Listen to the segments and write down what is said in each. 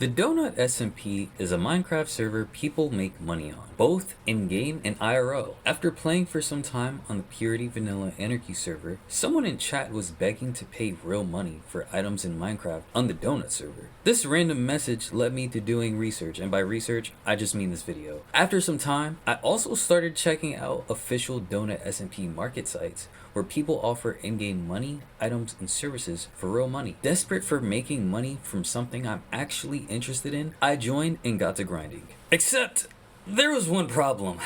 The Donut SMP is a Minecraft server people make money on, both in-game and IRL. After playing for some time on the Purity Vanilla Anarchy server, someone in chat was begging to pay real money for items in Minecraft on the Donut server. This random message led me to doing research, and by research, I just mean this video. After some time, I also started checking out official Donut SMP market sites, where people offer in-game money, items, and services for real money. Desperate for making money from something I'm actually interested in, I joined and got to grinding. Except, there was one problem.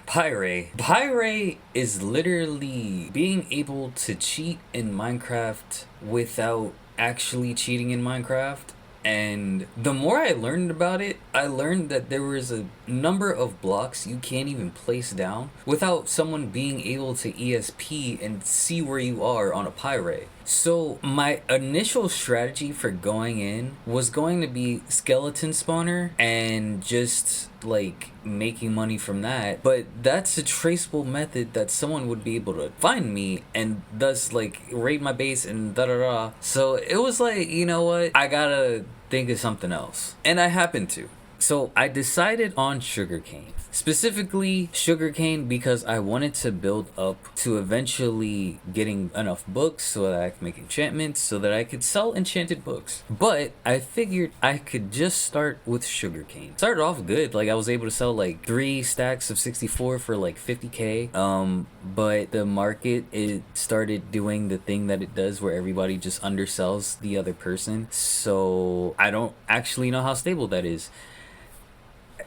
Pirate. Pirate is literally being able to cheat in Minecraft without actually cheating in Minecraft. And the more I learned about it, I learned that there was a number of blocks you can't even place down without someone being able to ESP and see where you are on a pirate. So my initial strategy for going in was going to be skeleton spawner and just like making money from that, but that's a traceable method that someone would be able to find me and thus like raid my base and da. So it was like, you know what, I gotta think of something else, and I happened to. So I decided on sugarcane. Specifically sugarcane because I wanted to build up to eventually getting enough books so that I could make enchantments, so that I could sell enchanted books. But I figured I could just start with sugarcane. Started off good, like I was able to sell like 3 stacks of 64 for like 50k. But the market, it started doing the thing that it does where everybody just undersells the other person. So I don't actually know how stable that is.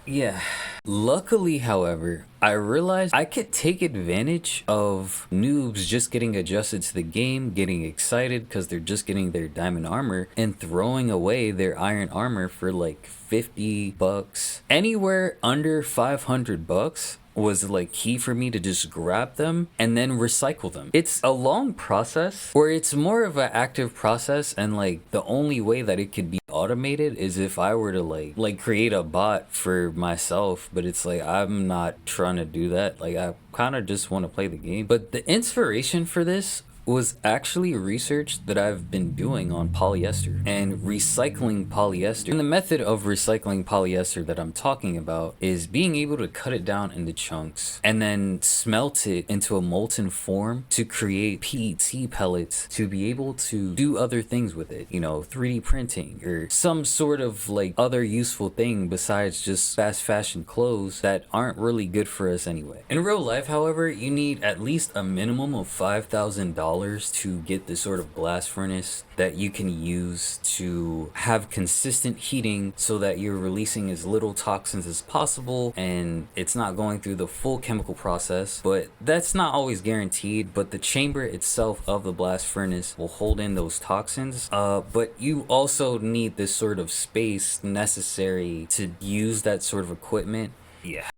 Yeah. Luckily, however, I realized I could take advantage of noobs just getting adjusted to the game, getting excited because they're just getting their diamond armor, and throwing away their iron armor for like 50 bucks. Anywhere under 500 bucks was like key for me to just grab them and then recycle them. It's a long process where it's more of an active process, and like the only way that it could be automated is if I were to like create a bot for myself, but it's like I'm not trying to do that. Like I kind of just want to play the game. But the inspiration for this was actually research that I've been doing on polyester and recycling polyester. And the method of recycling polyester that I'm talking about is being able to cut it down into chunks and then smelt it into a molten form to create PET pellets to be able to do other things with it, you know, 3D printing or some sort of like other useful thing besides just fast fashion clothes that aren't really good for us anyway. In real life, however, you need at least a minimum of $5,000 to get the sort of blast furnace that you can use to have consistent heating so that you're releasing as little toxins as possible and it's not going through the full chemical process. But that's not always guaranteed, but the chamber itself of the blast furnace will hold in those toxins. But you also need this sort of space necessary to use that sort of equipment. Yeah.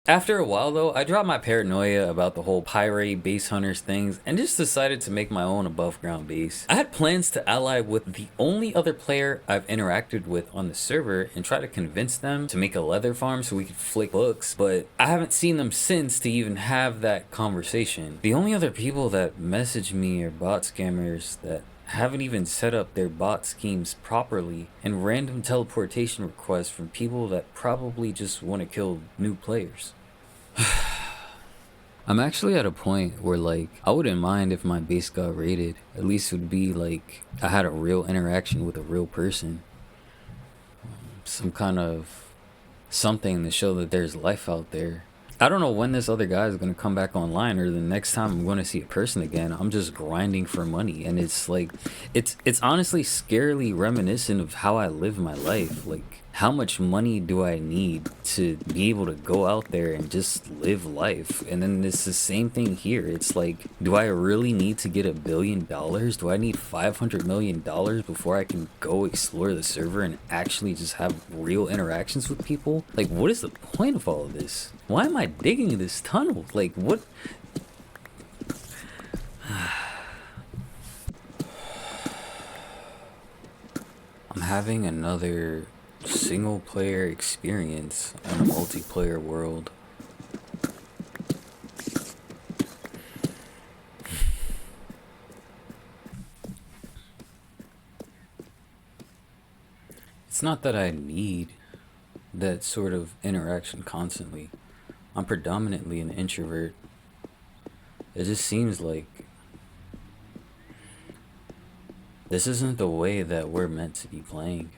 After a while though, I dropped my paranoia about the whole pirate base hunters things and just decided to make my own above ground base. I had plans to ally with the only other player I've interacted with on the server and try to convince them to make a leather farm so we could flick books, but I haven't seen them since to even have that conversation. The only other people that message me are bot scammers that haven't even set up their bot schemes properly, and random teleportation requests from people that probably just want to kill new players. I'm actually at a point where like I wouldn't mind if my base got raided. At least it would be like I had a real interaction with a real person. Some kind of something to show that there's life out there. I don't know when this other guy is going to come back online, or the next time I'm going to see a person again. I'm just grinding for money, and it's like it's honestly scarily reminiscent of how I live my life. Like, how much money do I need to be able to go out there and just live life? And then it's the same thing here. It's like, do I really need to get $1 billion? Do I need $500 million before I can go explore the server and actually just have real interactions with people? Like, what is the point of all of this? Why am I digging this tunnel? Like, what? I'm having another single player experience in a multiplayer world. It's not that I need that sort of interaction constantly. I'm predominantly an introvert. It just seems like this isn't the way that we're meant to be playing.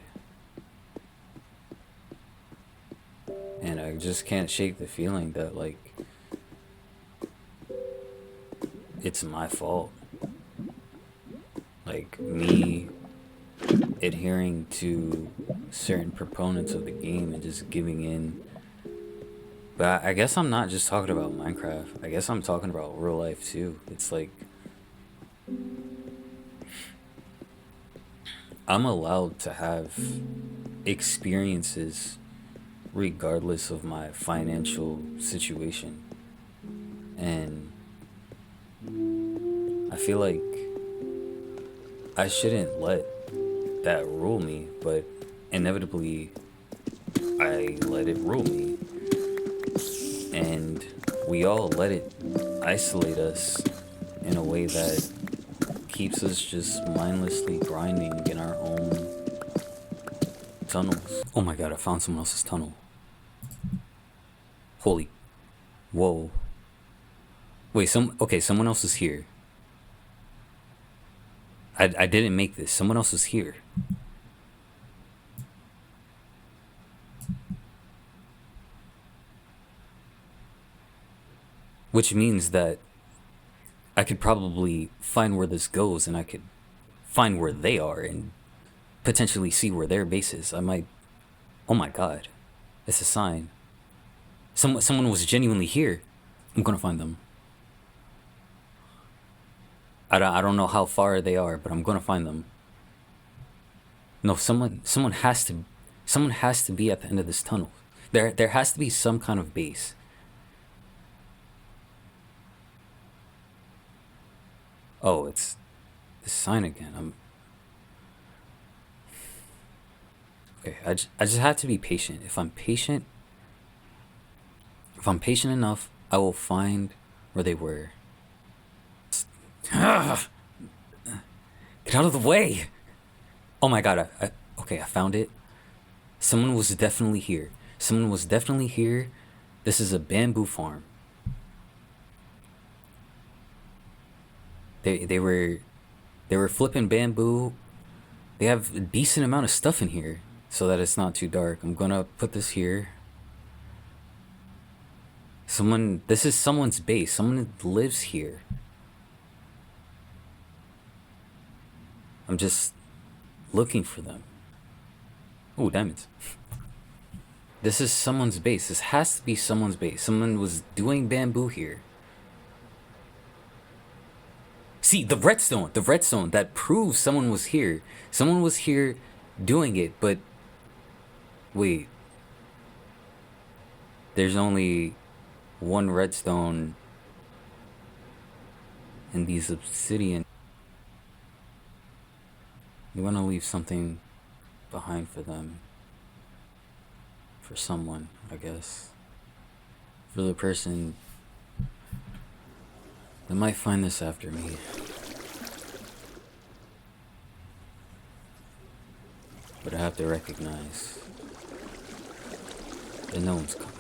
And I just can't shake the feeling that, like, it's my fault. Like, me adhering to certain proponents of the game and just giving in. But I guess I'm not just talking about Minecraft. I guess I'm talking about real life too. It's like I'm allowed to have experiences regardless of my financial situation. And I feel like I shouldn't let that rule me, but inevitably I let it rule me. And we all let it isolate us in a way that keeps us just mindlessly grinding in our own tunnels. Oh my god, I found someone else's tunnel. Holy. Whoa. Wait, someone else is here. I didn't make this. Someone else is here. Which means that I could probably find where this goes, and I could find where they are and potentially see where their base is. I might... Oh my god. It's a sign. Someone was genuinely here. I'm gonna find them. I don't know how far they are, but I'm gonna find them. No, someone has to be at the end of this tunnel. There has to be some kind of base. Oh, it's the sign again. Okay, I just have to be patient. If I'm patient enough, I will find where they were. Get out of the way! Oh my god, okay, I found it. Someone was definitely here. This is a bamboo farm. They were flipping bamboo. They have a decent amount of stuff in here so that it's not too dark. I'm gonna put this here. This is someone's base. Someone lives here. I'm just looking for them. Oh, diamonds. This is someone's base. This has to be someone's base. Someone was doing bamboo here. See, the redstone that proves someone was here. Someone was here doing it, but wait. There's only one redstone in these obsidian. I'm gonna leave something behind for them. For someone, I guess. For the person that might find this after me. But I have to recognize that no one's coming.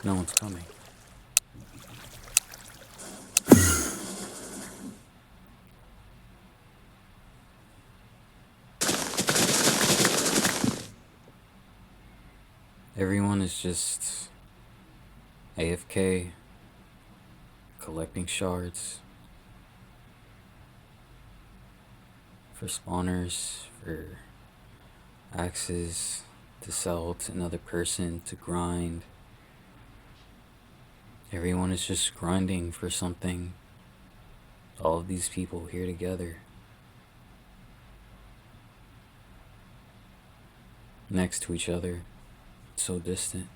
No one's coming. Everyone is just AFK, collecting shards for spawners, for axes to sell to another person to grind. Everyone is just grinding for something. All of these people here together. Next to each other. So distant.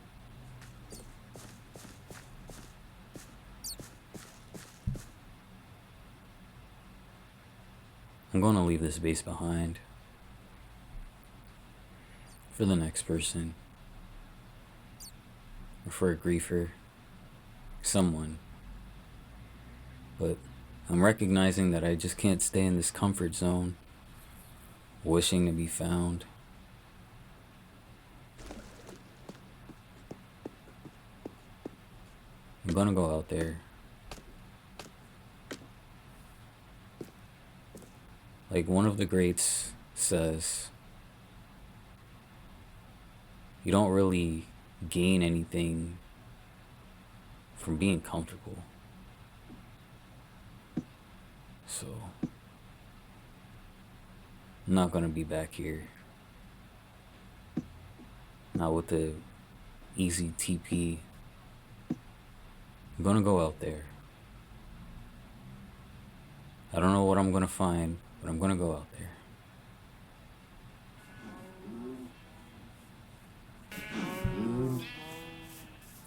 I'm gonna leave this base behind. for the next person, or for a griefer, someone. But I'm recognizing that I just can't stay in this comfort zone, wishing to be found. I'm gonna go out there. Like one of the greats says, you don't really gain anything from being comfortable. So, I'm not gonna be back here. Not with the easy TP. I'm gonna go out there. I don't know what I'm gonna find, but I'm gonna go out there.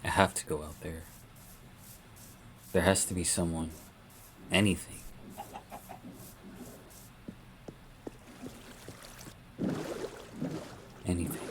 I have to go out there. There has to be someone. Anything. Anything.